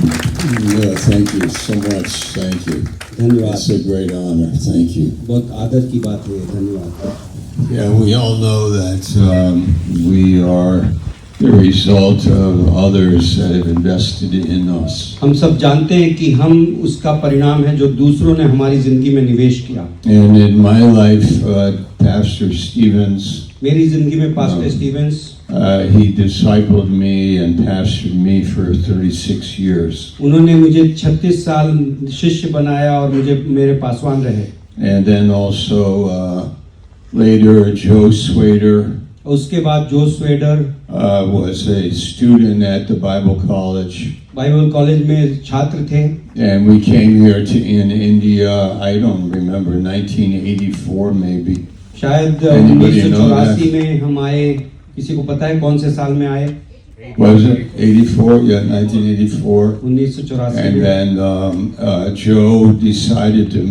Yeah, thank you so much. Thank you. धन्यवाद. It's a great honor. Thank you. बहुत आदर की बात है. धन्यवाद. Yeah, we all know that we are the result of others that have invested in us. हम सब जानते हैं कि हम उसका परिणाम है जो दूसरों ने हमारी जिंदगी में निवेश किया. And in my life, Pastor Stevens, मेरी जिंदगी में pastor Stevens he discipled me and pastored me for 36 years. उन्होंने मुझे 36 साल शिष्य बनाया और मुझे मेरे पासवान रहे. And then also later Joe Swader उसके बाद जो स्वेडर was a student at the Bible College. Bible college में छात्र थे. And we came here in India, I don't remember, 1984 maybe. शायद Anybody know 1984 में हम आए. किसी को पता है कौन से साल में आए? Was it 84? Yeah, 1984. 1984 And में. then Joe decided to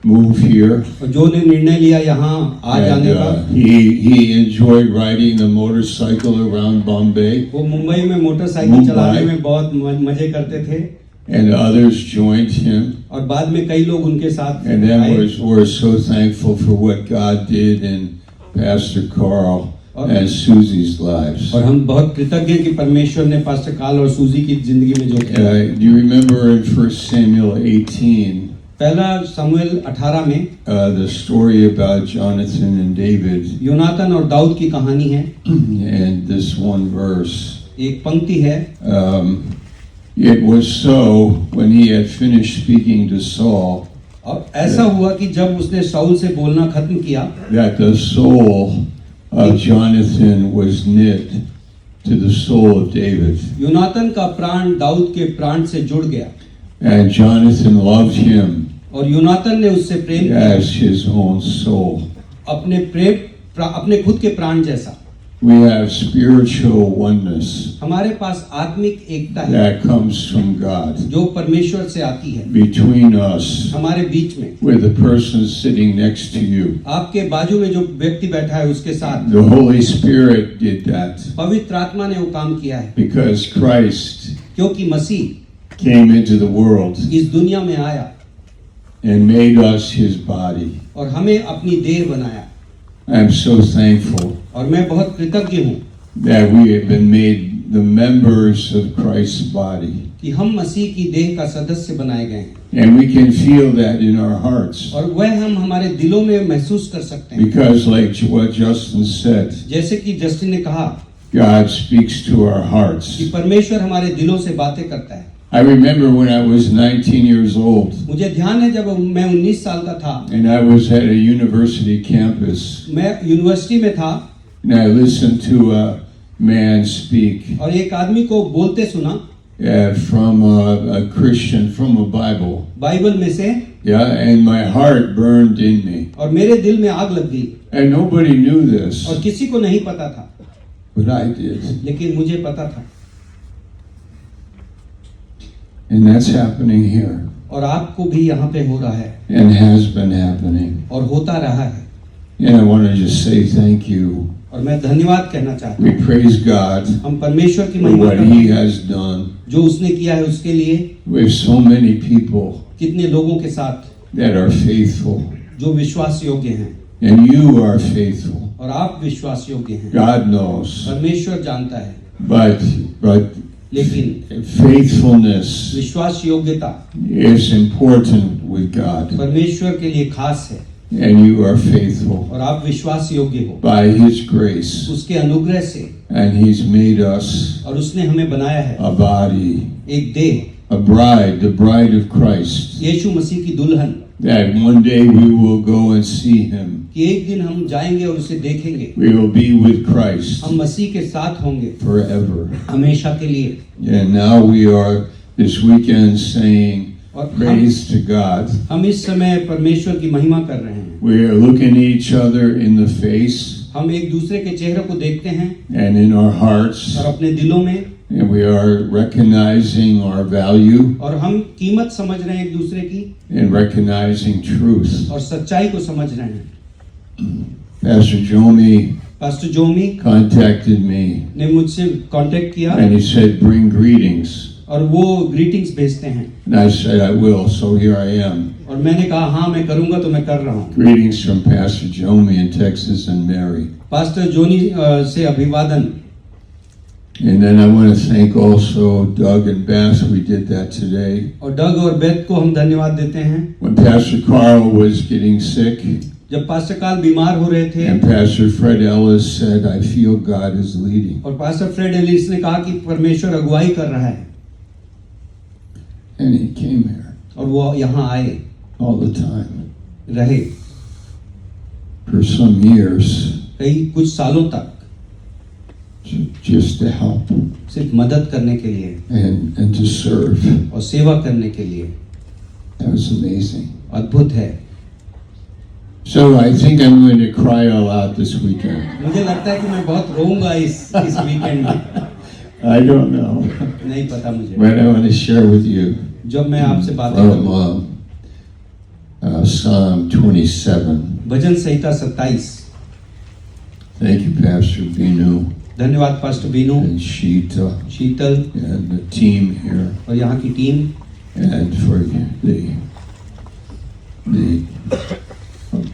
move here. और जो ने निर्णय लिया यहाँ आ And जाने का. he enjoyed riding the motorcycle around Bombay. वो मुंबई में मोटरसाइकिल चलाने में बहुत मजे करते थे. And others joined him. और बाद में कई लोग उनके साथ And then आए. we're so thankful for what God did in Pastor Carl and Susie's lives. और हम बहुत कृतज्ञ हैं कि परमेश्वर ने पास्टर कार्ल और सूजी की जिंदगी में जो किया. Do you remember in 1 Samuel 18 पहला शमूएल 18 में the story about Jonathan and David? योनातन और दाऊद की कहानी है. And this one verse. एक पंक्ति है. It was so when he had finished speaking to Saul. और ऐसा हुआ कि जब उसने शाऊल से बोलना खत्म किया. That the soul of Jonathan was knit to the soul of David. योनातन का प्राण दाऊद के प्राण से जुड़ गया. And Jonathan loved him और योनातन ने उससे प्रेम किया. as his own soul. अपने खुद के प्राण जैसा. We have spiritual oneness हमारे पास आत्मिक एकता है that comes from God जो परमेश्वर से आती है. between us हमारे बीच में. with the person sitting next to you. आपके बाजू में जो व्यक्ति बैठा है उसके साथ. The Holy Spirit did that पवित्र आत्मा ने वो काम किया है. because Christ क्योंकि मसीह came into the world इस दुनिया में आया and made us his body. और हमें अपनी देह बनाया. I'm so thankful और मैं बहुत कृतज्ञ हूँ that we have been made the members of Christ's body. कि हम मसीह की देह का सदस्य बनाए गए हैं. And we can feel that in our hearts. और वह हम हमारे दिलों में महसूस कर सकते हैं. Because like what Justin said, जैसे कि जस्टिन ने कहा God speaks to our hearts. कि परमेश्वर हमारे दिलों से बातें करता है. I remember when I was 19 years old मुझे ध्यान है जब मैं 19 साल का था. and I was at a university campus मैं यूनिवर्सिटी में था and I listened to a man speak और एक आदमी को बोलते सुना from a Christian from a Bible. Bible में से. Yeah, and my heart burned in me. और मेरे दिल में आग लग गई. And nobody knew this, और किसी को नहीं पता था but I did. लेकिन मुझे पता था. And that's happening here और आपको भी यहाँ पे हो रहा है and has been happening. और होता रहा है. And I want to just say thank you. और मैं धन्यवाद कहना चाहता We हूँ. praise God हम परमेश्वर की for महिमा what करते He हैं has done जो उसने किया है उसके लिए. with so many people कितने लोगों के साथ that are faithful. जो विश्वास योग्य हैं And you are faithful. और आप विश्वास योग्य हैं. God knows. परमेश्वर जानता है. But लेकिन faithfulness विश्वास योग्यता is important with God. परमेश्वर के लिए खास है. And you are faithful और आप विश्वास योग्य हो by His grace. उसके अनुग्रह से. And He's made us और उसने हमें बनाया है a body, एक देह. a bride, the bride of Christ. यीशु मसीह की दुल्हन. That one day we will go and see Him. कि एक दिन हम जाएंगे और उसे देखेंगे. We will be with Christ हम मसीह के साथ होंगे forever. हमेशा के लिए. And now we are this weekend saying और praise to God. हम इस समय परमेश्वर की महिमा कर रहे हैं. We are looking at each other in the face हम एक दूसरे के चेहरे को देखते हैं and in our hearts, और अपने दिलों में. and we are recognizing our value और हम कीमत समझ रहे हैं एक दूसरे की and recognizing truth. और सच्चाई को समझ रहे हैं. Pastor Jomi pastor Zomi contacted me ने मुझसे कांटेक्ट किया and he said, bring greetings. और वो ग्रीटिंग्स भेजते हैं। And I said, I will, so here I am. और मैंने कहा हाँ मैं करूंगा, तो मैं कर रहा हूँ। Greetings from Pastor Jomi in Texas and Mary. Pastor Johnny से अभिवादन। And then I want to thank also Doug and Beth. We did that today. और डग और बेथ को हम धन्यवाद देते हैं। When Pastor Carl was getting sick, जब पास्टर कार्ल बीमार हो रहे थे and Pastor Fred Ellis said, I feel God is leading. और पास्टर फ्रेड एलिस ने कहा कि परमेश्वर अगुवाई कर रहा है, And he came here और वो यहाँ आए, all the time. रहे For some years, कई कुछ सालों तक, just to help सिर्फ मदद करने के लिए and to serve. और सेवा करने के लिए। That was amazing. अद्भुत है। So I think I'm going to cry all out this weekend. मुझे लगता है कि मैं बहुत रोऊंगा इस वीकेंड में। I don't know, नहीं पता मुझे, but I want to share with you जब मैं आपसे बातें from करूँ। Psalm 27. Bhajan Samhita 27। Thank you, Pastor Binu धन्यवाद pastor Binu, and Sheeta Sheetal and the team here, और यहाँ की team, and for the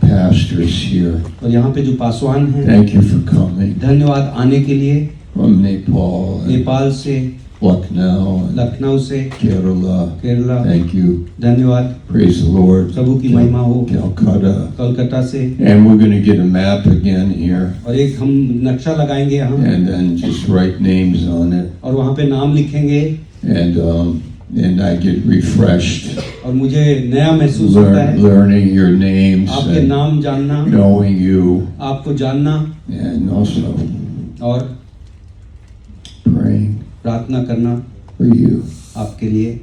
pastors here. और यहाँ पे जो पासवान हैं, Thank you for coming धन्यवाद आने के लिए। from Nepal, and नेपाल से, Lucknow, and लखनऊ से, Kerala. Kerala, Thank you. धन्यवाद। Praise the Lord. प्रभु की महिमा हो। Calcutta. कलकत्ता से, And we're going to get a map again here, और एक हम नक्शा लगाएंगे यहाँ, and then just write names on it, और वहाँ पे नाम लिखेंगे, and I get refreshed, और मुझे नया महसूस होता है learning your names आपके and नाम जानना, knowing you, आपको जानना, and also और praying प्रार्थना करना for you. आपके लिए।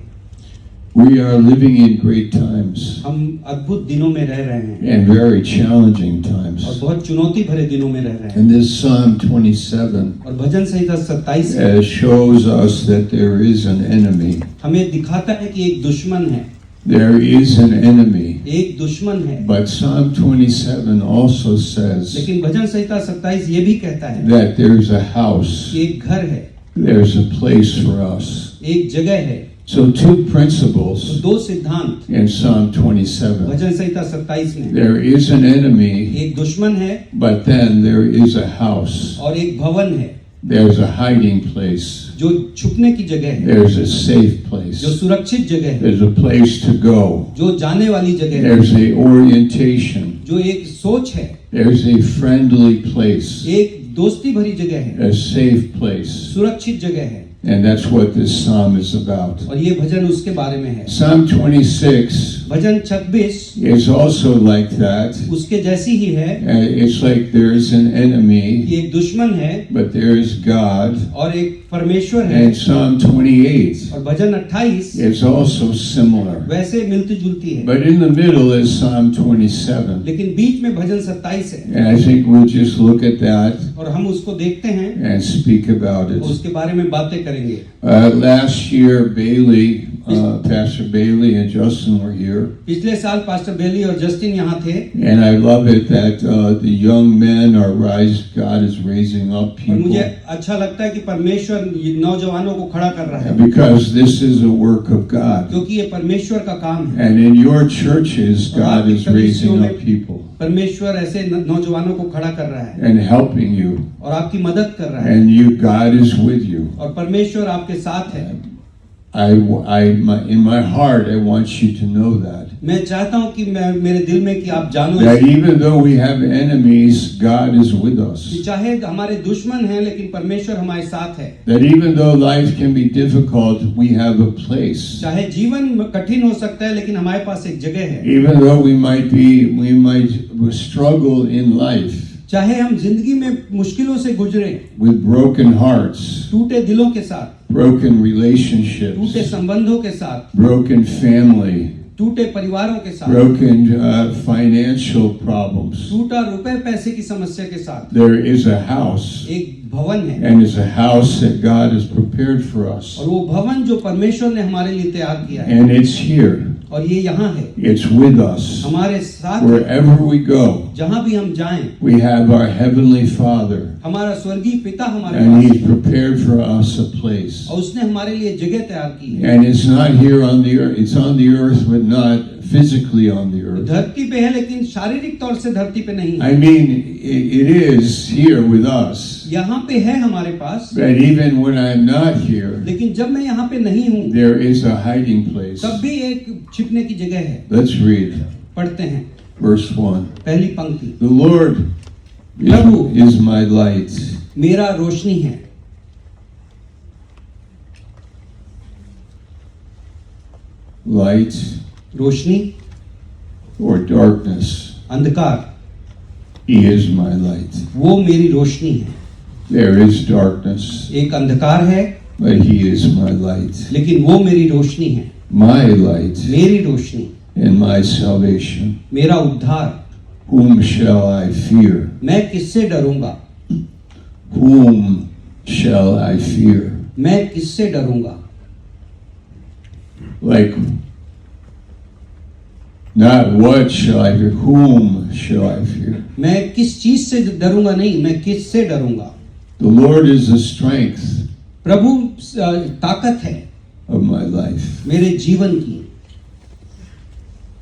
We are living in great times हम अद्भुत दिनों में रह रहे हैं and very challenging और times. बहुत चुनौती भरे दिनों में रह रहे हैं। And this Psalm 27 और भजन संहिता 27 shows us that there is an enemy. हमें दिखाता है कि एक दुश्मन है, There is an enemy. एक दुश्मन है। But Psalm 27 also says लेकिन भजन संहिता 27 ये भी कहता है that there's a house, कि एक घर है, there's a place for us. एक जगह है। So two तो principles दो सिद्धांत in Psalm 27. भजन संहिता 27 में, There is an enemy, एक दुश्मन है but then there is a house. और एक भवन है, There's a hiding place. जो छुपने की जगह है, There's a safe place. जो सुरक्षित जगह है, There's a place to go. जो जाने वाली जगह है, There's a orientation. जो एक सोच है, There's a friendly place. एक दोस्ती भरी जगह है, A safe place. सुरक्षित जगह है। And that's what this psalm is about. और ये भजन उसके बारे में है। Psalm 26 bhajan 26 is also like that. उसके जैसी ही है It's like there is an enemy, कि एक दुश्मन है but there is God. और एक परमेश्वर है। And Psalm 28 और भजन 28 is also similar. वैसे मिलती जुलती है, But in the middle is Psalm 27. लेकिन बीच में भजन 27 है। And I think we'll just look at that और हम उसको देखते हैं and speak about और it. उसके बारे में बातें करेंगे। Last year, Pastor Bailey and Justin were here. पिछले साल पास्टर बेली और जस्टिन यहाँ थे And I love it that the young men are God is raising up और मुझे people. अच्छा लगता है कि परमेश्वर नौजवानों को खड़ा कर रहा है, Because this is a work of God. क्योंकि ये परमेश्वर का काम है। And in your churches, God is raising up people परमेश्वर ऐसे नौजवानों को खड़ा कर रहा है and helping you. और आपकी मदद कर रहा है, And God is with you. और परमेश्वर आपके साथ है। In my heart, I want you to know that. मैं चाहता हूँ कि मेरे दिल में कि आप जानो That even though we have enemies, God is with us. कि चाहे हमारे दुश्मन हैं लेकिन परमेश्वर हमारे साथ है। That even though life can be difficult, we have a place. चाहे जीवन कठिन हो सकता है लेकिन हमारे पास एक जगह है। Even though we might struggle in life चाहे हम जिंदगी में मुश्किलों से गुजरे, with broken hearts, टूटे दिलों के साथ, broken टूटे relationships, संबंधों के साथ, broken family, टूटे परिवारों के साथ, broken financial problems. टूटा रुपए पैसे की समस्या के साथ, There is a house, एक भवन है and it's a house that God has prepared for us. और वो भवन जो परमेश्वर ने हमारे लिए तैयार किया है And it's here. और ये यहाँ है, It's with us. हमारे साथ है। Wherever we go, जहाँ भी हम जाएं, we have our Heavenly Father, हमारा स्वर्गीय पिता हमारे and पास He's है prepared for us a place. और उसने हमारे लिए जगह तैयार की है। And it's not here on the earth, it's on the earth, but not physically on the earth. धरती पे है लेकिन शारीरिक तौर से धरती पे नहीं है। I mean, it is here with us. यहाँ पे है हमारे पास, But even when I'm not here, लेकिन जब मैं यहाँ पे नहीं हूँ there is a hiding place. तब भी एक छिपने की जगह है। Let's read पढ़ते हैं verse 1. पहली पंक्ति, The Lord Prabhu is my light. मेरा रोशनी है। Light Roshni, or darkness. अंधकार, He is my light. वो मेरी रोशनी है। There is darkness, एक अंधकार है but He is my light. लेकिन वो मेरी रोशनी है, My light मेरी रोशनी, and my salvation. मेरा उद्धार। Whom shall I fear? मैं किससे डरूंगा? Whom shall I fear? मैं किससे डरूंगा? Like, not what shall I fear, whom shall I fear? मैं किस चीज से डरूंगा नहीं, मैं किससे डरूंगा? The Lord is the strength प्रभु ताकत है of my life. मेरे जीवन की।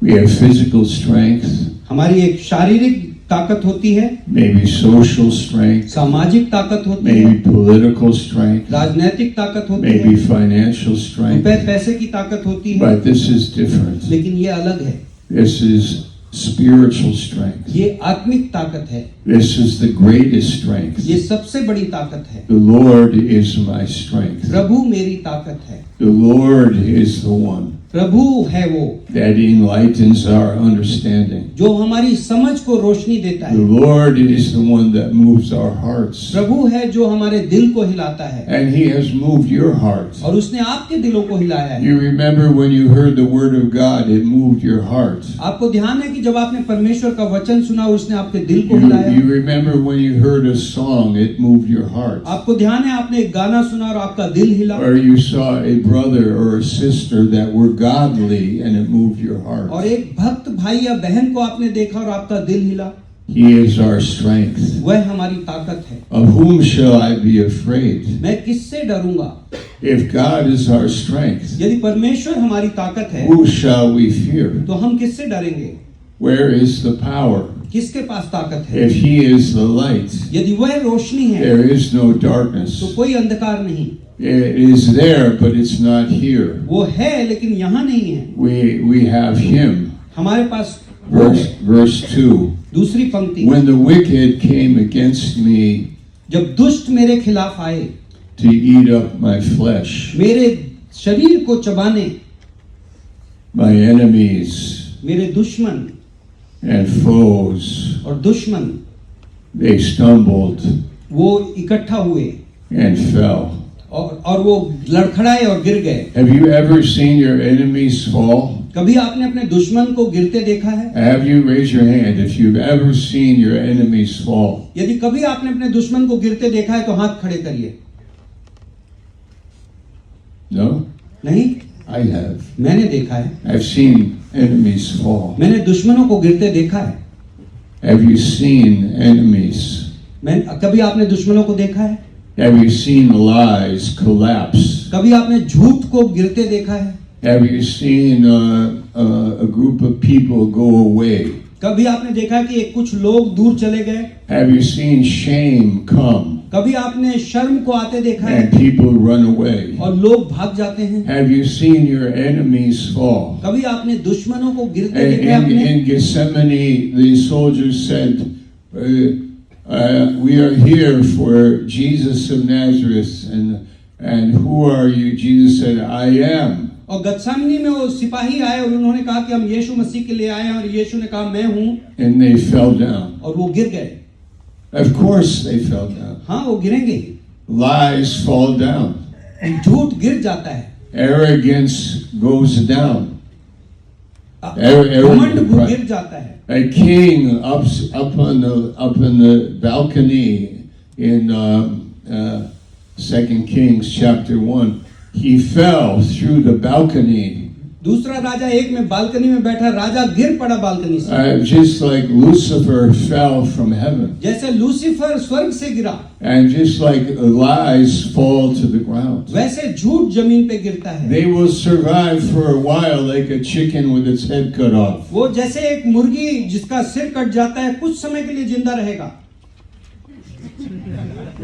We have physical strength, हमारी एक शारीरिक ताकत होती है, maybe social strength, सामाजिक ताकत होती है, maybe political strength, राजनीतिक ताकत होती maybe है, financial strength, पैसे की ताकत होती है, but this is different. लेकिन ये अलग है। This is spiritual strength. ये आत्मिक ताकत है, This is the greatest strength. ये सबसे बड़ी ताकत है। The Lord is my strength. प्रभु मेरी ताकत है, The Lord is the one प्रभु है वो that enlightens our understanding. जो हमारी समझ को रोशनी देता The है। Lord is the one that moves our hearts. प्रभु है जो हमारे दिल को हिलाता है And He has moved your heart. और उसने आपके दिलों को हिलाया है। You remember when you heard the word of God, it moved your heart. आपको ध्यान है कि जब आपने परमेश्वर का वचन सुना उसने आपके दिल को You हिलाया। remember when you heard a song, it moved your heart. आपको ध्यान है आपने एक गाना सुना और आपका दिल हिला। Or you saw a brother or a sister that were godly and it moved your और heart. एक भक्त भाई या बहन को आपने देखा और आपका दिल हिला। He is our strength. वह हमारी ताकत है। Of whom shall I be afraid? मैं किससे डरूंगा? If God is our strength, यदि परमेश्वर हमारी ताकत है who shall we fear? तो हम किससे डरेंगे? Where is the power? किसके पास ताकत है? If He is the light, यदि वह रोशनी है there is no darkness. तो कोई अंधकार नहीं। It is there, but it's not here. वो है लेकिन यहाँ नहीं है। We have Him. हमारे पास वो है। Verse 2. दूसरी पंक्ति, When the wicked came against me जब दुष्ट मेरे खिलाफ आए to eat up my flesh, मेरे शरीर को चबाने, my enemies मेरे दुश्मन and foes, और दुश्मन they stumbled वो इकट्ठा हुए and fell. और वो लड़खड़ाए और गिर गए। Have you ever seen your enemies fall? कभी आपने अपने दुश्मन को गिरते देखा है? Have you raised your hand if you've ever seen your enemies fall? यदि कभी आपने अपने दुश्मन को गिरते देखा है तो हाथ खड़े करिए। No? नहीं, I have. मैंने देखा है। I've seen enemies fall. मैंने दुश्मनों को गिरते देखा है। Have you seen enemies? कभी आपने दुश्मनों को देखा है? Have you seen lies collapse? कभी आपने झूठ को गिरते देखा है? Have you seen a group of people go away? कभी आपने देखा कि कुछ लोग दूर चले गए? Have you seen shame come कभी आपने शर्म को आते देखा है and people run away? और लोग भाग जाते हैं? Have you seen your enemies fall? कभी आपने दुश्मनों को गिरते And देखा है आपने? in Gethsemane, the soldiers said, "We are here for Jesus of Nazareth, and who are you?" Jesus said, "I am." और गत्समनी में वो सिपाही आए और उन्होंने कहा कि हम यीशु मसीह के लिए आए हैं और यीशु ने कहा मैं हूँ And they fell down. और वो गिर गए। Of course they fell down. हाँ वो गिरेंगे ही। Lies fall down. झूठ गिर जाता है, Arrogance goes down. घमंड गिर जाता है। A king up on the balcony in 2 Kings chapter 1. He fell through the balcony दूसरा राजा एक में बालकनी में बैठा, राजा गिर पड़ा बालकनी से। Just like Lucifer fell from heaven, जैसे लूसीफर स्वर्ग से गिरा, and just like lies fall to the ground. वैसे झूठ जमीन पे गिरता है। They will survive for a while like a chicken with its head cut off. वो जैसे एक मुर्गी जिसका सिर कट जाता है, कुछ समय के लिए जिंदा रहेगा।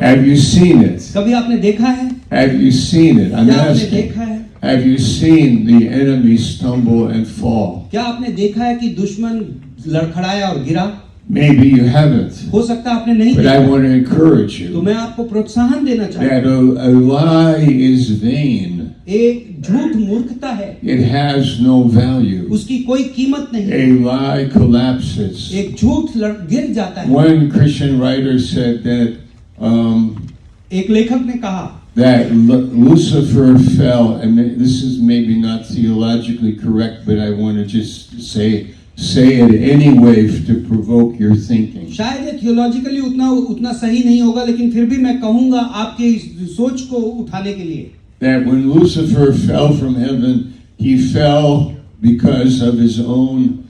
Have you seen it? कभी आपने देखा है? Have you seen it? I'm क्या आपने asking. देखा है? Have you seen the enemy stumble and fall? क्या आपने देखा है कि दुश्मन लड़खड़ाया और गिरा? Maybe you haven't. हो सकता है आपने नहीं But I देखा। want to encourage तो you मैं आपको प्रोत्साहन देना चाहता that a lie is vain. हूँ। एक झूठ मूर्खता है, It has no value. उसकी कोई कीमत नहीं। A lie collapses. एक झूठ गिर जाता है। One Christian writer said that एक लेखक ने कहा Lucifer fell, and this is maybe not theologically correct, but I want to just say it anyway to provoke your thinking. शायद ये थियोलॉजिकली उतना सही नहीं होगा, लेकिन फिर भी मैं कहूंगा आपकी सोच को उठाने के लिए। That when Lucifer fell from heaven, he fell because of his own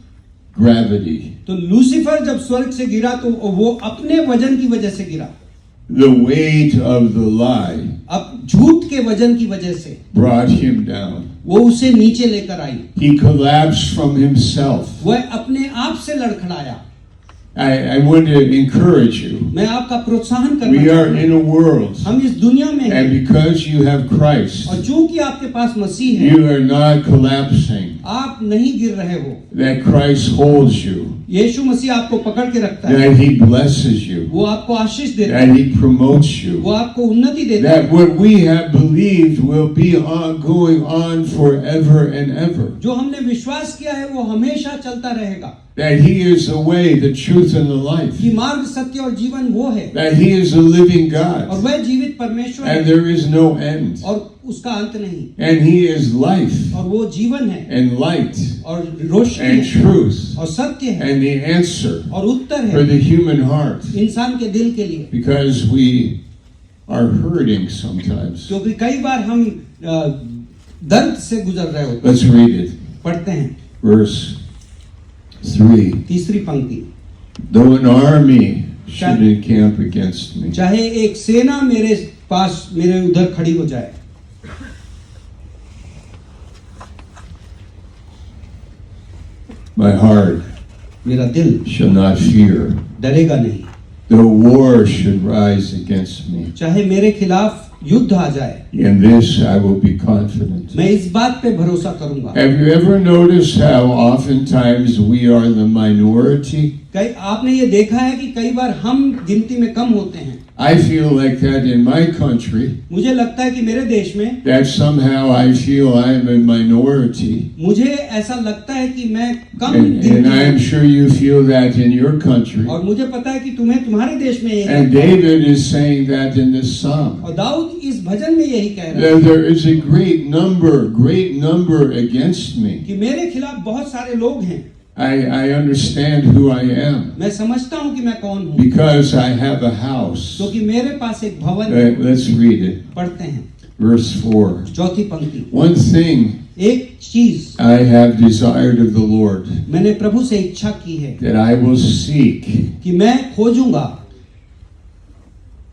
gravity. तो लूसीफर जब स्वर्ग से गिरा तो वो अपने वजन की वजह से गिरा। The weight of the lie अब झूठ के वजन की वजह से brought him down. वो उसे नीचे लेकर आई। He collapsed from himself. वह अपने आप से लड़खड़ाया। I want to encourage you. मैं आपका प्रोत्साहन करना We are चाहता हूं। in a world, हम इस दुनिया में हैं, and because you have Christ, और चूंकि आपके पास मसीह है, you are not collapsing. आप नहीं गिर रहे हो। That Christ holds you. यीशु मसीह आपको पकड़ के रखता है। That He blesses you. वो आपको आशीष देता That है। He promotes वो you. आपको उन्नति देता है। That what we have believed will be going on forever and ever. जो हमने विश्वास किया है वो हमेशा चलता रहेगा। That He is the way, the truth, and the life. कि मार्ग, सत्य और जीवन वो है, That He is the living और God. वह जीवित परमेश्वर And है, there is no end. और उसका अंत नहीं। And He is life और वो जीवन है, and light और रोशनी and है, truth और सत्य है, and the answer और उत्तर for है the human heart. इंसान के दिल के लिए। Because we are hurting sometimes. क्योंकि कई बार हम दर्द से गुजर रहे होते हैं। Let's read it. पढ़ते हैं Verse 3. तीसरी पंक्ति। Though an army should encamp against me, चाहे एक सेना मेरे पास, मेरे उधर खड़ी हो जाए, my heart मेरा दिल shall not fear. डरेगा नहीं। Though war should rise against me, चाहे मेरे खिलाफ युद्ध आ जाए, in this I will be confident. मैं इस बात पे भरोसा करूंगा। Have you ever noticed how oftentimes we are the minority? कई आपने ये देखा है कि कई बार हम गिनती में कम होते हैं। I feel like that in my country, मुझे लगता है कि मेरे देश में that somehow I feel I am a minority. मुझे ऐसा लगता है कि मैं कम And गिनती I am में, sure you feel that in your country. और मुझे पता है कि तुम्हारे देश में यही And लगता है। David is saying that in this psalm. और दाऊद इस भजन में यही कह रहा है That there is a great number against me. कि मेरे खिलाफ बहुत सारे लोग हैं। I understand who I am मैं समझता हूँ कि मैं कौन हूँ, because I have a house. क्योंकि मेरे पास एक भवन है। Let's read it. पढ़ते हैं Verse 4. चौथी पंक्ति। One thing एक चीज I have desired of the Lord, मैंने प्रभु से इच्छा की है that I will seek. कि मैं खोजूंगा,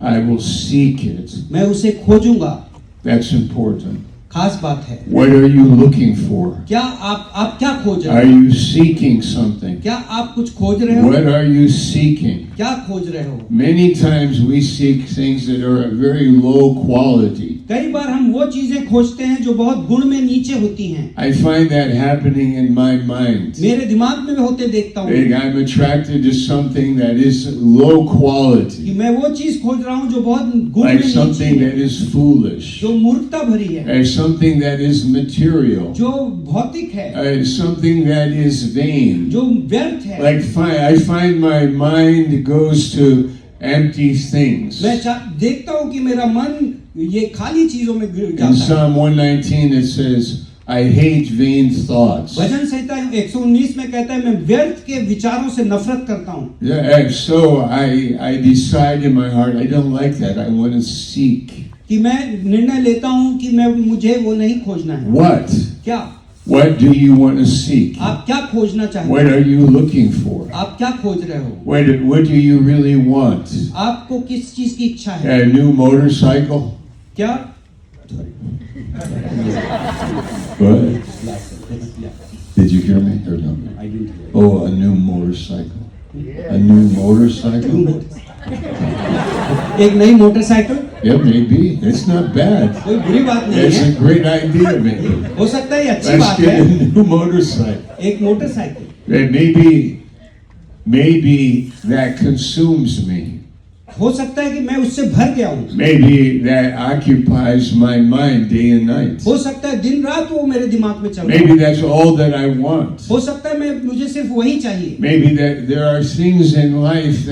I will seek it. मैं उसे खोजूंगा। That's important. खास बात है। What are you looking for? क्या आप क्या खोज रहे Are हो? you seeking something? क्या आप कुछ खोज रहे हो? What are you seeking? क्या खोज रहे हो? Many times we seek things that are of very low quality. कई बार हम वो चीजें खोजते हैं जो बहुत गुण में नीचे होती हैं। I find that happening in my mind. मेरे दिमाग में होते देखता हूँ That I'm attracted to something that is low कि quality, मैं वो चीज खोज रहा हूँ जो बहुत गुण में like नीचे something है, that is foolish, जो मूर्खता भरी है, or something that is material, जो भौतिक है, something that is vain. जो व्यर्थ है। Like I find my mind goes to empty things. मैं देखता हूँ कि मेरा मन ये खाली चीजों में गिर In जाता है। Psalm 119 it says, I hate vain thoughts. भजन संहिता 119 में कहता है मैं व्यर्थ के विचारों से नफरत करता हूँ। Yeah, and so I decide in my heart, I don't like that. I want to seek. कि मैं निर्णय लेता हूँ कि मुझे वो नहीं खोजना है। What? क्या? What do you want to seek? आप क्या खोजना चाहते What हैं? are you looking for? आप क्या खोज रहे हो? What do you really want? आपको किस चीज की इच्छा है? A new motorcycle? क्या? What? Did you hear me or no? Oh, a new motorcycle. A new motorcycle? एक नई motorcycle? Yeah, maybe. It's not bad. कोई बुरी बात नहीं It's है। a great idea, maybe. हो सकता है ये अच्छी Let's बात get a है। new motorcycle. एक motorcycle. And maybe that consumes me. हो सकता है कि मैं उससे भर गया हूँ। Maybe that occupies my mind day and night. हो सकता है दिन रात वो मेरे दिमाग में चल रहा Maybe है। that's all that I want. हो सकता है मुझे सिर्फ वही चाहिए। Maybe that there are things in life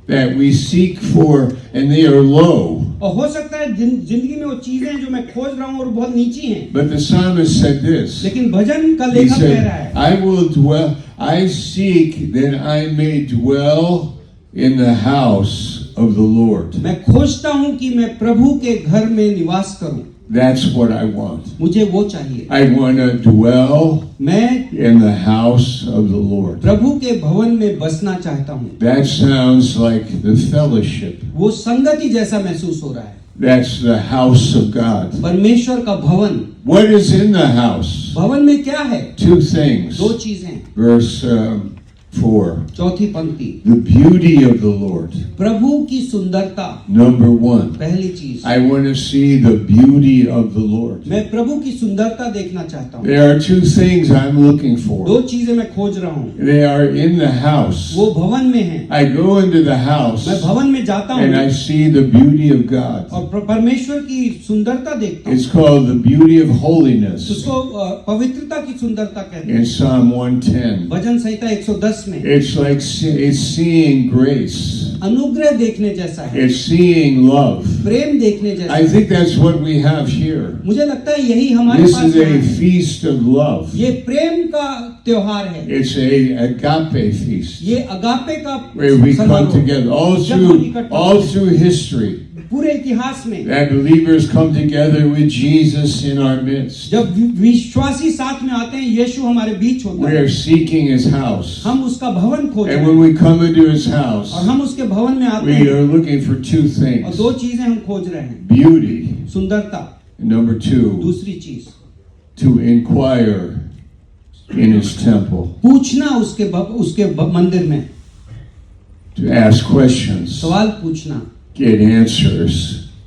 that we seek for and they are low. और हो सकता है जिंदगी में वो चीजें हैं जो मैं खोज रहा हूँ और बहुत नीची हैं। But the psalmist said this. लेकिन भजन का He लेखक कह रहा said, है, I seek that I may dwell in the house of the Lord. मैं खोजता हूँ कि मैं प्रभु के घर में निवास करूँ। That's what I want. मुझे वो चाहिए। I want to dwell मैं in the house of the Lord. प्रभु के भवन में बसना चाहता हूँ। That sounds like the fellowship. वो संगति जैसा महसूस हो रहा है। That's the house of God. परमेश्वर का भवन। What is in the house? भवन में क्या है? Two things. दो चीजें। Verse 4. चौथी पंक्ति। The beauty of the Lord. प्रभु की सुंदरता। Number 1. पहली चीज। I want to see the beauty of the Lord. मैं प्रभु की सुंदरता देखना चाहता हूँ। There are two things I'm looking दो for. चीजें मैं खोज रहा हूँ। They are in the house. वो भवन में है। I go into the house मैं भवन में जाता and I हूँ see the beauty of God. और परमेश्वर की सुंदरता देखता हूँ। It's called the beauty of holiness उसको पवित्रता की सुंदरता कहते in हैं। Psalm 110. भजन संहिता 110 में It's like it's seeing grace. अनुग्रह देखने जैसा है। It's seeing love. प्रेम देखने जैसा I है। think that's what we have here. मुझे लगता है यही हमारे This पास is यहाँ a है। feast of love. ये प्रेम का त्योहार है। It's a agape feast ये अगापे का where we come समारोह। together जब हम इकट्ठा all होते through history. हैं, पूरे इतिहास में That believers come together with Jesus in our midst. जब विश्वासी साथ में आते हैं, यीशु हमारे बीच होता We है। are seeking His house. हम उसका भवन खोजते And हैं when we come into His house, और हम उसके भवन में आते we हैं are looking for two और things. दो चीजें हम खोज रहे हैं। Beauty. सुंदरता। And number 2, दूसरी चीज to inquire in His temple. पूछना उसके मंदिर में, To ask questions. सवाल पूछना, Get answers.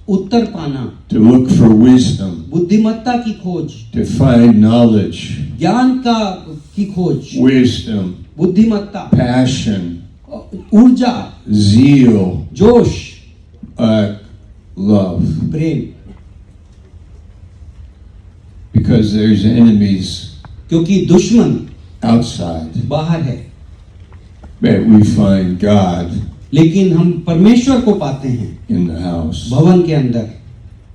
उत्तर पाना, To look for wisdom. बुद्धिमत्ता की खोज, To find knowledge. ज्ञान की खोज, Wisdom. बुद्धिमत्ता, Passion. ऊर्जा, Zeal. जोश, Love. Prem. Because there's enemies क्योंकि दुश्मन outside. बाहर है, But we find God लेकिन हम परमेश्वर को पाते हैं in the house. भवन के अंदर।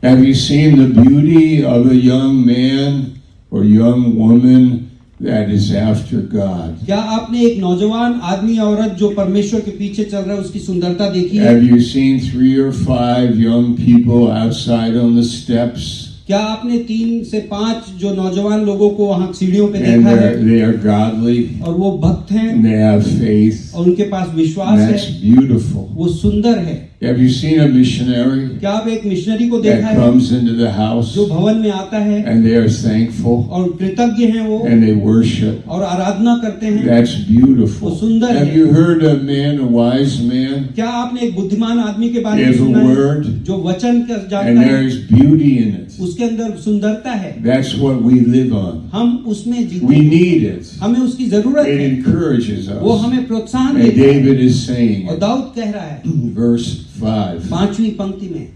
Have you seen the beauty of a young man or young woman that is after God? क्या आपने एक नौजवान आदमी या औरत जो परमेश्वर के पीछे चल रहा है उसकी सुंदरता देखी है? Have you seen 3 or 5 young people outside on the steps? क्या आपने 3 से 5 जो नौजवान लोगों को वहाँ सीढ़ियों पे And देखा है they are godly और वो भक्त हैं and they have faith. और उनके पास विश्वास And that's है, beautiful. वो सुंदर है? Have you seen a missionary क्या आप एक मिशनरी को देखा that है comes into the house जो भवन में आता है and they are thankful और कृतज्ञ हैं वो and they worship? और आराधना करते हैं? That's beautiful. वो सुंदर Have है। you heard a man, a wise man, क्या आपने एक बुद्धिमान आदमी के बारे में give a सुना है word जो वचन का and जानता है, there is beauty in it? उसके अंदर सुंदरता है, That's what we live on. हम उसमें जीते We हैं। need it. हमें उसकी जरूरत It है, encourages वो us. हमें प्रोत्साहन And देता है। David is saying, और दाऊद कह रहा है verse 5, 5वीं पंक्ति में,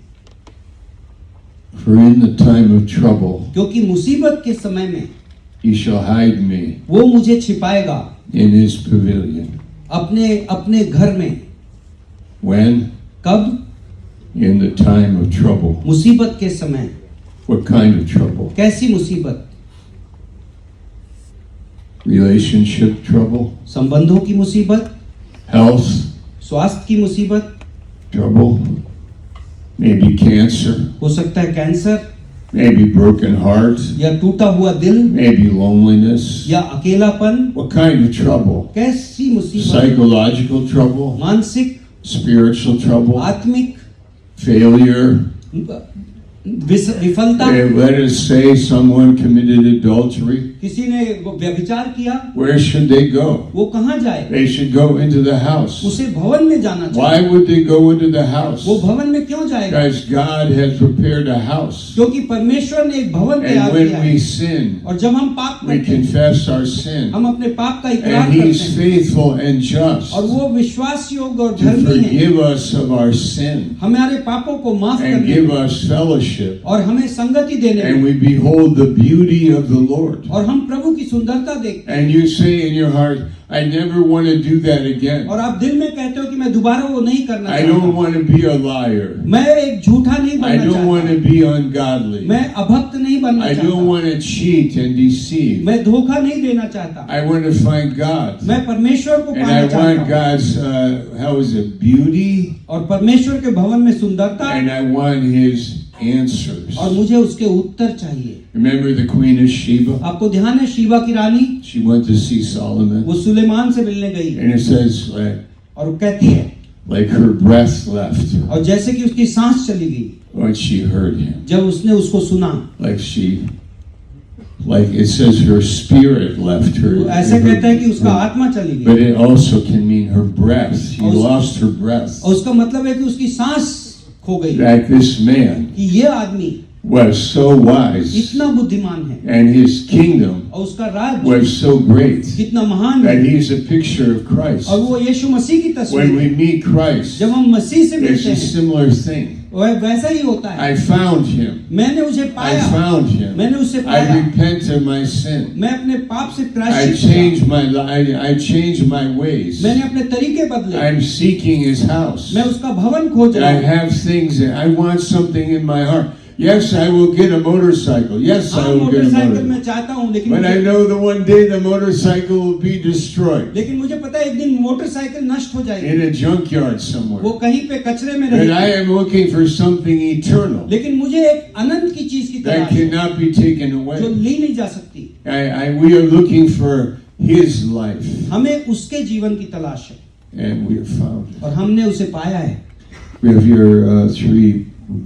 for in the time of trouble क्योंकि मुसीबत के समय में he shall hide me वो मुझे छिपाएगा in his pavilion. अपने घर में। When? कब? In the time of trouble. मुसीबत के समय। What kind of trouble? कैसी मुसीबत? Relationship trouble? संबंधों की मुसीबत, Health स्वास्थ्य की मुसीबत, trouble? Maybe cancer? हो सकता है कैंसर, maybe broken heart, या टूटा हुआ दिल, maybe loneliness. या अकेलापन, What kind of trouble? कैसी मुसीबत, Psychological trouble, मानसिक, spiritual trouble, आत्मिक, failure. विफलता, Let us say someone committed adultery. किसी ने व्यभिचार किया, Where should they go? वो कहाँ जाए? They should go into the house. उसे भवन में जाना चाहिए। Why would they go into the house? वो भवन में क्यों जाएगा? Because God has prepared a house. क्योंकि परमेश्वर ने एक भवन तैयार And when किया we है। sin, और जब हम पाप we करते हैं, confess our sin. हम अपने पाप का इकरार And करते He's हैं, faithful and just और वो विश्वास योग्य और to धर्मी है, forgive us of our sin हमारे पापों को माफ and करने give us fellowship. और हमें संगति देने And we behold the beauty of the Lord. और हम प्रभु की सुंदरता देखते हैं। And you say in your heart, I never want to do that again. और आप दिल में कहते हो कि मैं दोबारा वो नहीं करना I don't चाहता, want to be a liar. मैं एक झूठा नहीं I बनना don't want चाहता, to be ungodly. मैं अभक्त नहीं बनना I don't चाहता, want to cheat and deceive. मैं धोखा नहीं देना चाहता, I want to find God. मैं परमेश्वर को And पाना I चाहता want हूँ, God's, how is it, beauty? और परमेश्वर के भवन में सुंदरता, And I want His answers. और मुझे उसके उत्तर चाहिए। Remember the Queen of Sheba? आपको ध्यान है शीबा की रानी, She went to see Solomon. वो सुलेमान से मिलने गई And it says, और वो कहती है, like her breath left her और जैसे कि उसकी सांस चली गई when she heard him. जब उसने उसको सुना, Like it says her spirit left her. वो ऐसे कहता है कि उसका आत्मा चली But गई, it also can mean her breath. She Also- lost her breath. और उसका मतलब है कि उसकी सांस खो गई, Like this man कि ये आदमी was so wise इतना बुद्धिमान है and his kingdom और उसका राज was so great कितना महान that है, he's a picture of Christ. और वो यीशु मसीह की When तस्वीर we है। meet Christ, जब हम मसीह से it's मिलते a हैं, similar thing. वह वैसा ही होता है। I found him. मैंने उसे I पाया, found him. मैंने उसे I पाया, repent of my sin. मैं अपने पाप से I प्रायश्चित किया, changed my life. I changed my ways. मैंने अपने तरीके बदले, I'm seeking his house. मैं उसका भवन खोज And रहा I हूँ। have things that I want something in my heart. Yes, I will get a motorcycle. Yes, हाँ, I will get a motorcycle motorcycle. मैं चाहता हूँ, लेकिन But I मुझे, know that one day the motorcycle will be destroyed लेकिन मुझे पता है एक दिन मोटरसाइकिल नष्ट हो जाएगी, in a junkyard वो somewhere. कहीं पे कचरे में But I रहेगी, am looking for something eternal लेकिन मुझे एक अनंत की चीज की that तलाश है, cannot be taken जो away. ली नहीं जा सकती। We are looking for his life, हमें उसके जीवन की तलाश है, and we have found it. और हमने उसे पाया है। We have here three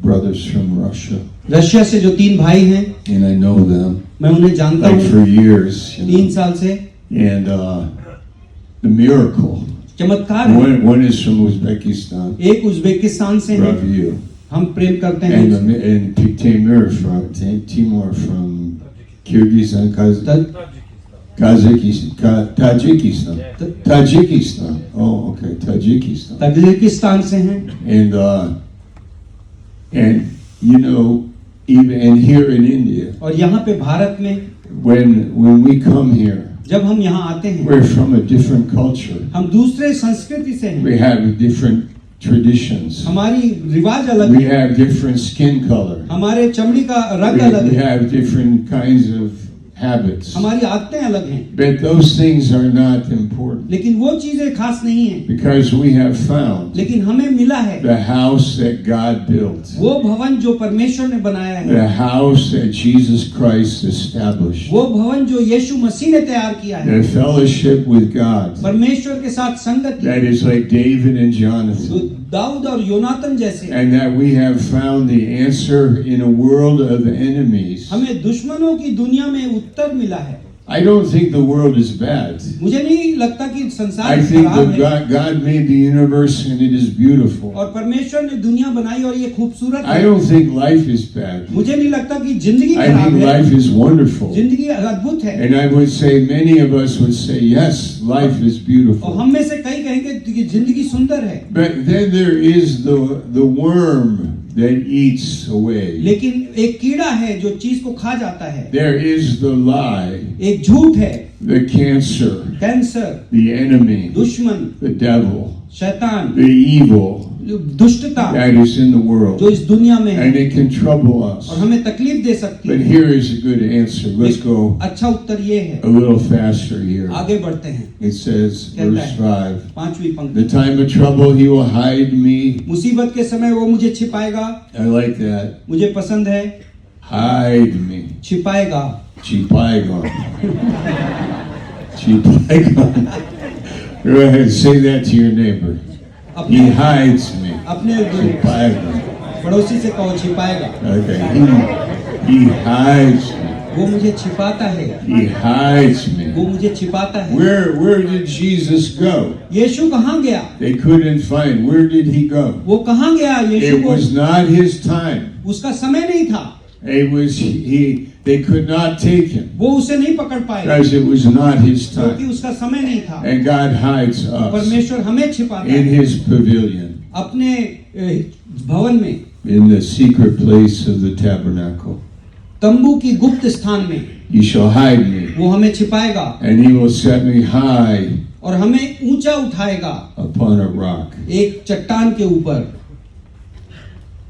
brothers from Russia, Russia से जो 3 भाई हैं, and I know them मैं उन्हें जानता like हूँ for years. 3 साल से। And the miracle. चमत्कार है, One is from Uzbekistan, एक उज्बेकिस्तान से है, Raviu, हम प्रेम करते हैं, and Timur from Kyrgyzstan, Tajikistan. Oh, okay, Tajikistan. Tajikistan से हैं, And you know, even here in India, और यहाँ पे भारत में when we come here, जब हम यहाँ आते हैं, we're from a different culture. हम दूसरे संस्कृति से हैं, We have different traditions. हमारी रिवाज अलग We है, have different skin color. हमारे चमड़ी का रंग We अलग है, have different kinds of habits. हमारी आदतें अलग हैं, But those things are not important लेकिन वो चीजें खास नहीं हैं, because we have found लेकिन हमें मिला है the house that God built, वो भवन जो परमेश्वर ने बनाया है, the house that Jesus Christ established, वो भवन जो यीशु मसीह ने तैयार किया है, the fellowship with God परमेश्वर के साथ संगति, that is like David and जो Jonathan, दाऊद और योनातन जैसे। and that we have found the answer in a world of enemies. हमें दुश्मनों की दुनिया में उत्तर मिला है। I don't think the world is bad. मुझे नहीं लगता कि संसार I think खराब that है, God made the universe and it is beautiful. और परमेश्वर ने दुनिया बनाई और ये खूबसूरत I है। don't think life is bad. मुझे नहीं लगता कि जिंदगी I खराब think है, life is wonderful. जिंदगी अद्भुत है। And I would say many of us would say, yes, life is और beautiful. हम में से कई कहेंगे कि जिंदगी सुंदर है, But then there is the worm that eats away. लेकिन एक कीड़ा है जो चीज को खा जाता है, There is the lie, एक झूठ है, the cancer, cancer, the enemy, दुश्मन, the devil, शैतान, the evil दुष्टता that is in the जो world. इस दुनिया में है And it can trouble us. और हमें तकलीफ दे सकती But है। here is a good answer. Let's go अच्छा उत्तर ये है, a little faster here. आगे बढ़ते हैं। It says, कहता verse है, 5, 5वीं पंक्ति, the time of trouble he will hide me. मुसीबत के समय वो मुझे छिपाएगा, I like that. मुझे पसंद है, hide me. छिपाएगा. Chipaigon. Chipaigon. Go ahead, say that to your neighbor. He अपने hides me. अपने Chipaigon. पड़ोसी से कहो छिपाएगा. Okay. He hides me. वो मुझे छिपाता है. He hides me. वो मुझे छिपाता है. Where did Jesus go? यीशु कहाँ गया? They couldn't find. Where did he go? वो कहाँ गया? यीशु It को was not his time. उसका समय नहीं था. It was they could not take him वो उसे नहीं पकड़ पाए because it was not his क्योंकि time. उसका समय नहीं था. And God hides us परमेश्वर हमें छिपाता in है his pavilion, अपने भवन में, in the secret place of the tabernacle. तंबू की गुप्त स्थान में. He shall hide me, वो हमें छिपाएगा and he will set me high और हमें ऊंचा उठाएगा upon a rock. एक चट्टान के ऊपर.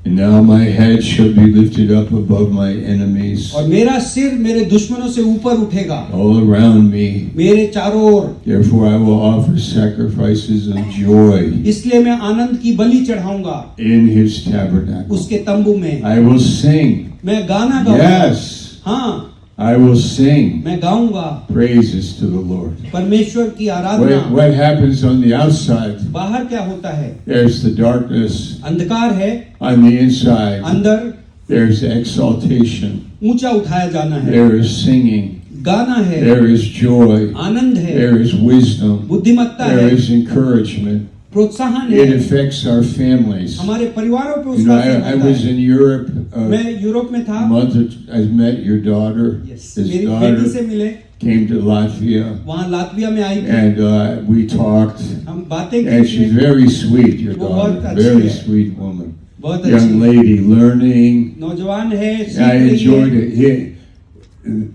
And now my head shall be lifted up above my enemies और मेरा सिर मेरे दुश्मनों से ऊपर उठेगा all around me. मेरे चारों ओर. Therefore I will offer sacrifices of joy इसलिए मैं आनंद की बलि चढ़ाऊंगा in his tabernacle. उसके तंबू में. I will sing. मैं गाना गाऊंगा. Yes, हाँ, I will sing मैं गाऊंगा praises to the Lord. परमेश्वर की आराधना. What happens on the outside? बाहर क्या होता है? There's the darkness. अंधकार है. On the inside, अंदर there's exaltation. ऊंचा उठाया जाना है. There is singing. गाना है. There is joy. आनंद है. There is wisdom. बुद्धिमत्ता There है. is encouragement. प्रोत्साहन It है. affects our families. हमारे परिवारों पे You know, उसका असर I होता was है. in Europe मैं यूरोप में था. a month. I met your daughter. Yes. His मेरी बेटी से daughter मिले. came to Latvia, वहाँ लातविया में आई थी. and we talked. हम बातें And she's की. very sweet. Your वो बहुत daughter, अच्छी very है. sweet woman, बहुत young अच्छी. lady, learning. नौजवान है. सीख I रही enjoyed है. it.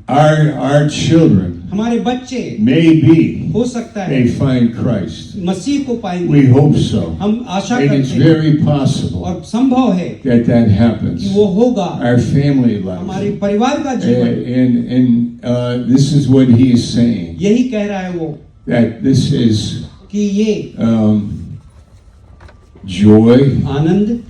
Our children हमारे बच्चे maybe हो सकता है may find Christ. मसीह को पाएंगे. We hope so, हम आशा and it's करते हैं very possible और संभव है that happens. कि वो होगा. Our family हमारे life, परिवार का जीवन. and this is what he is saying, यही कह रहा है वो that this is कि ये joy, आनंद,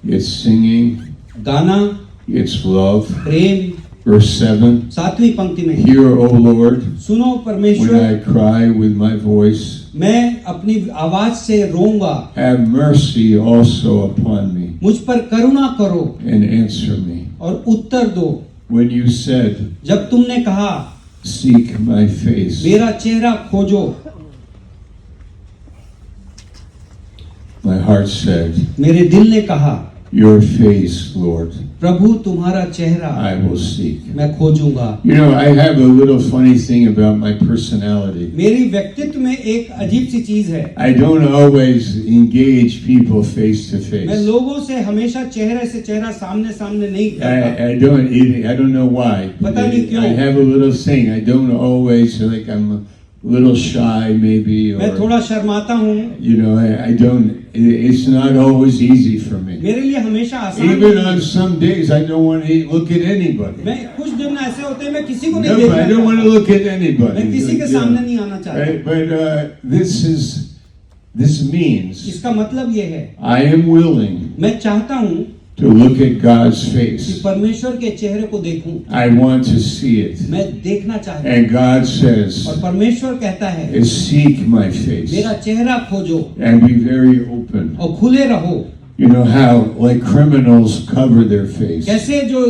it's singing, गाना, it's love. प्रेम. Verse 7, 7वीं पंक्ति में. hear, O Lord, सुनो when परमेश्वर, I cry with my voice, मैं अपनी आवाज से रोऊंगा. have mercy also upon me, मुझ पर करुणा करो and answer me. और उत्तर दो. When you said, जब तुमने कहा seek my face, मेरा चेहरा खोजो, my heart said, मेरे दिल ने कहा your face, Lord, प्रभु तुम्हारा चेहरा I will seek. मैं खोजूंगा. You know, I have a little funny thing about my personality. मेरी व्यक्तित्व में एक अजीब सी चीज है. I don't always engage people face to मैं face. लोगों से हमेशा चेहरे से चेहरा सामने सामने नहीं करता. I don't know why. पता नहीं क्यों. I have a little thing. I don't always, like, I'm a little shy maybe, मैं or थोड़ा शर्माता हूँ. you know, I don't. It's not always easy for me. मेरे लिए हमेशा आसान Even नहीं on है. some days, I don't want to look at anybody. मैं कुछ दिन ऐसे होते हैं मैं किसी को नहीं No, देखना I don't want to चाहता. look at anybody. मैं किसी के You know. सामने नहीं आना चाहता. Right? But this means इसका मतलब ये है I am willing मैं चाहता हूँ to look at God's कि face. परमेश्वर के चेहरे को देखूं. I want to see it. मैं देखना चाहता हूँ. And God says, और परमेश्वर कहता है is seek my face मेरा चेहरा खोजो and be very open. और खुले रहो. You know how, like, criminals cover their face. कैसे जो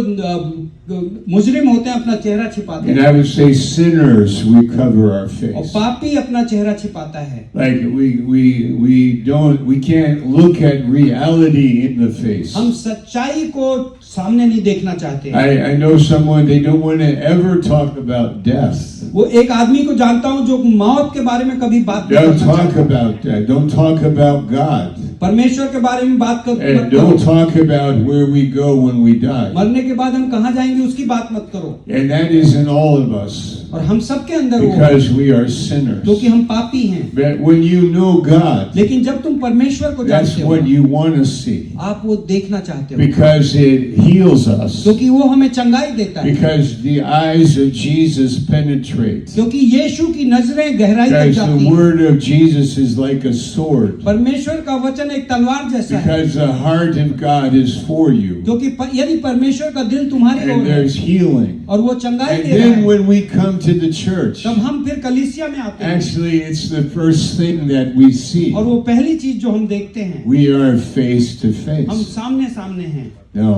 मुजरिम होते हैं अपना चेहरा छिपाते And हैं I would say sinners, we cover our और face. पापी अपना चेहरा छिपाता है. Like we can't look at reality in the face. हम सच्चाई को सामने नहीं देखना चाहते. I know someone, they don't want to ever talk about death. वो एक आदमी को जानता हूँ जो मौत के बारे में कभी बात नहीं Don't करना talk चाहता. about that. Don't talk about God. परमेश्वर के बारे में बात And मत don't करो. talk about where we go when we die. मरने के बाद हम कहाँ जाएंगे उसकी बात मत करो. And that is in all of us. और हम सबके अंदर वो है, because we are sinners. क्योंकि हम पापी हैं। But when you know God, लेकिन जब तुम परमेश्वर को that's जानते हो, what you want to see, आप वो देखना चाहते हो, because it heals us, क्योंकि वो हमें चंगाई देता है, because the eyes of Jesus penetrate, क्योंकि यीशु की नजरें गहराई तक because जाती the हैं। word of Jesus is like a sword, परमेश्वर का वचन एक तलवार जैसा है, because the heart of God is for you, क्योंकि यदि परमेश्वर का दिल तुम्हारी and ओर है there's healing. और वो चंगाई And दे रहा then है, when we come to the church, तब हम फिर कलीसिया में आते हैं, actually it's the first thing that we see. और वो पहली चीज जो हम देखते हैं, We are face to हम face. सामने सामने हैं। Now,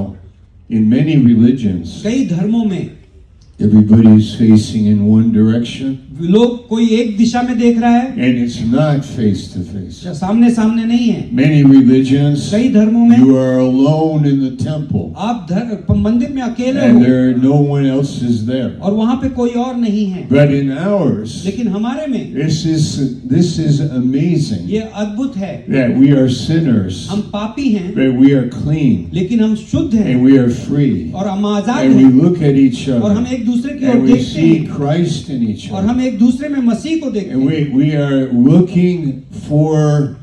in many religions, कई धर्मों में everybody is facing in one direction, लोग कोई एक दिशा में देख रहा है, and it's not face to face. सामने सामने नहीं है। Many religions, कई धर्मों में you are alone in the temple, आप मंदिर में अकेले and हो no one else is there. और वहां पे कोई और नहीं है, But in ours, लेकिन हमारे में this is amazing ये अद्भुत है। that we are sinners, हम पापी हैं, but we are clean, लेकिन हम शुद्ध हैं and we are free, और हम आजाद and we हैं, look at each और हम other, एक दूसरे की ओर and we देखते see हैं, Christ in each और other. हम एक दूसरे में मसीह को देखते And हैं, we are looking for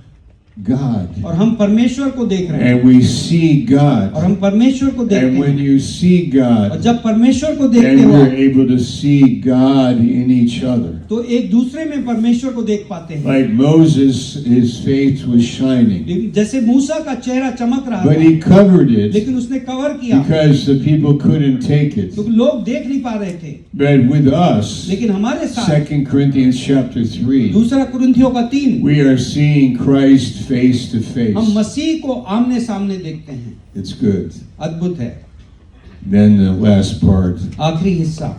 God. और हम परमेश्वर को देख रहे हैं, And we see और God. हम परमेश्वर को देखते And when हैं, you see और God, जब परमेश्वर को देखते then हो we're able to see God in each other. तो एक दूसरे में परमेश्वर को देख पाते हैं। Like Moses, his face was shining, लेकिन जैसे मूसा का चेहरा चमक रहा but था, he covered it लेकिन उसने कवर किया because the people couldn't take it. क्योंकि लोग देख नहीं पा रहे थे। But with us, लेकिन हमारे साथ 2 Corinthians chapter 3, दूसरा कुरिन्थियों का 3 we are seeing Christ face to face. हम मसीह को आमने सामने देखते हैं। It's good. अद्भुत है। Then the last part, आखिरी हिस्सा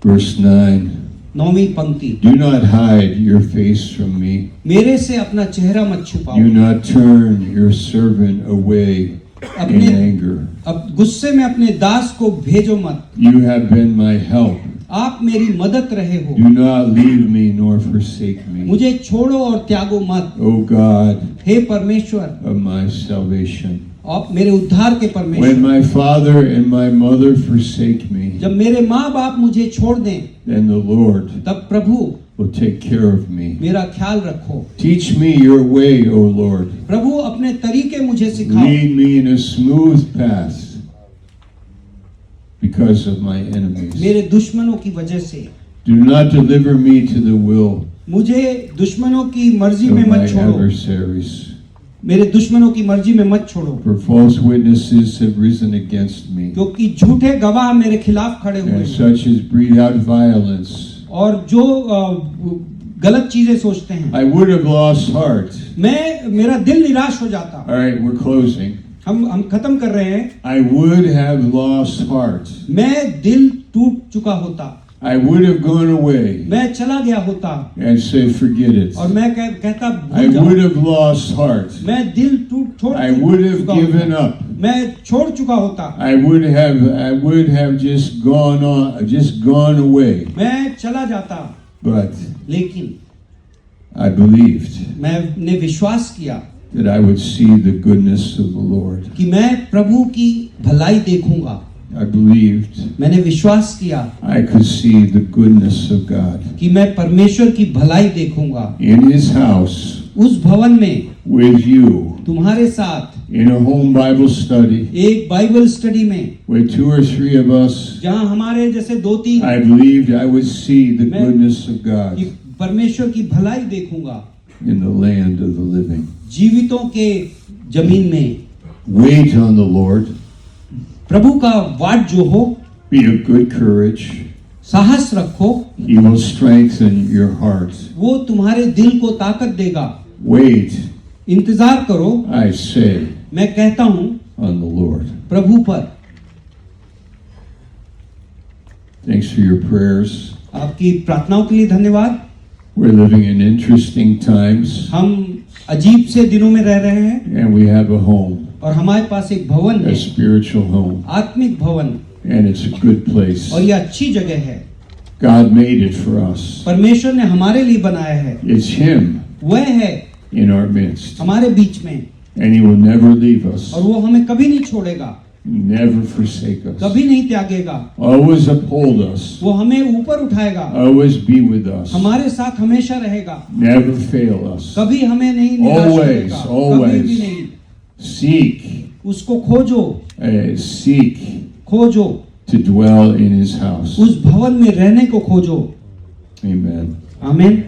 verse 9. 9वीं पंक्ति, Do not hide your face from me. मेरे से अपना चेहरा मत छुपाओ, Do not turn your servant away in अपने anger. अब गुस्से में अपने दास को भेजो मत, You have been my help. आप मेरी मदद रहे हो, Do not leave me nor forsake me, मुझे छोड़ो और त्यागो मत। O God हे परमेश्वर, of my salvation. आप मेरे उद्धार के When परमेश्वर, my father and my mother forsake me, जब मेरे माँ बाप मुझे छोड़ दें, then the Lord तब प्रभु will take care of me. मेरा ख्याल रखो। Teach me your way, O Lord. प्रभु अपने तरीके मुझे सिखाओ, Lead me in a smooth path because of my enemies. मेरे दुश्मनों की वजह से। Do not deliver me to the will मुझे दुश्मनों की मर्जी of में my मत छोड़ो, adversaries. मेरे दुश्मनों की मर्जी में मत छोड़ो, For false witnesses have risen against me, क्योंकि झूठे गवाह मेरे खिलाफ खड़े हुए and हैं such as breathe out violence. और जो गलत चीजें सोचते हैं। I would have lost heart. मेरा दिल निराश हो जाता। All right, we're closing. हम खत्म कर रहे हैं। I would have lost heart. मैं दिल टूट चुका होता, I would have gone away मैं चला गया होता and said, forget it. और मैं कहता I भूल would जाओ। have lost heart. मैं दिल छोड़ I would have चुका given होता। up. मैं छोड़ चुका होता, I would have just gone away. मैं चला जाता, But लेकिन I believed मैंने विश्वास किया that I would see the goodness of the Lord. कि मैं प्रभु की भलाई देखूंगा। I believed मैंने विश्वास किया I could see the goodness of God कि मैं परमेश्वर की भलाई देखूंगा in His house उस भवन में with you तुम्हारे साथ, in a home Bible study एक बाइबल स्टडी में with 2 or 3 of us. जहां हमारे जैसे 2-3 I believed I would see the मैं- goodness of God कि परमेश्वर की भलाई देखूंगा in the land of the living. जीवितों के जमीन में। Wait on the Lord. प्रभु का वाट जो हो, Be of good courage. साहस रखो, He will strengthen your heart. वो तुम्हारे दिल को ताकत देगा। Wait, इंतजार करो, I say, मैं कहता हूं, on the Lord. प्रभु पर। Thanks for your prayers. आपकी प्रार्थनाओं के लिए धन्यवाद। We're living in interesting times, हम अजीब से दिनों में रह रहे हैं and we have a home, और हमारे पास एक भवन a है, spiritual home, आत्मिक भवन, and it's a good place. और ये अच्छी जगह है। God made it for us. परमेश्वर ने हमारे लिए बनाया है, It's Him वह है in our midst, हमारे बीच में, and He will never leave us. और वो हमें कभी नहीं छोड़ेगा। never forsake us, कभी नहीं त्यागेगा, always uphold us, वो हमें ऊपर उठाएगा, always be with us, हमारे साथ हमेशा रहेगा, never fail us. कभी हमें नहीं निराश Always, करेगा, always. कभी भी नहीं। Seek, उसको खोजो, seek खोजो, to dwell in his house. उस भवन में रहने को खोजो। Amen. आमीन।